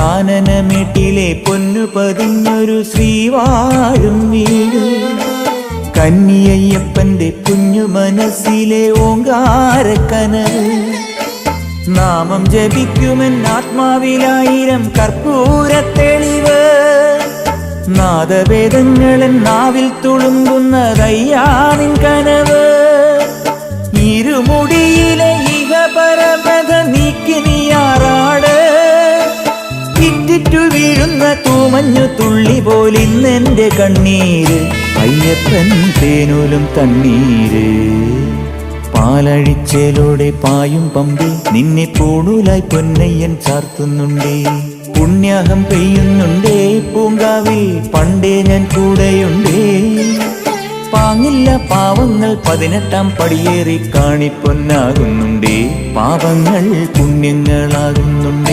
കാനനമേട്ടിലെ പൊന്നു പതിഞ്ഞൊരു ശ്രീവാഴും വീട്. കന്നിയയ്യപ്പന്റെ കുഞ്ഞു മനസ്സിലെ ഓങ്കാരക്കനവ്. നാമം ജപിക്കുമെൻ ആത്മാവിലായിരം കർപ്പൂരത്തെളിവ്. നാദവേദങ്ങളൻ നാവിൽ തുളുമ്പുന്നതയ്യാനിൻ കനവ്. ഇരുമുടിയിലെ ഇഹപരമത നീക്കി നീയാറാട്. ഇറ്റിറ്റു വീഴുന്ന തൂമഞ്ഞു തുള്ളി പോലിന്നെന്റെ കണ്ണീര്. അയ്യപ്പൻ തേനൂലും തണ്ണീര്. പാലഴിച്ചേലോടെ പായും പമ്പി നിന്നെ പൂണൂലായി പൊന്നയ്യൻ ചാർത്തുന്നുണ്ടേ. പുണ്യാഹം പെയ്യുന്നുണ്ടേ പൂങ്കാവിൽ പണ്ടേ ഞാൻ കൂടെയുണ്ടേ. പാങ്ങില്ല പാവങ്ങൾ 18-ാം പടിയേറി കാണിപ്പൊന്നാകുന്നുണ്ടേ. പാപങ്ങൾ പുണ്യങ്ങളാകുന്നുണ്ടേ.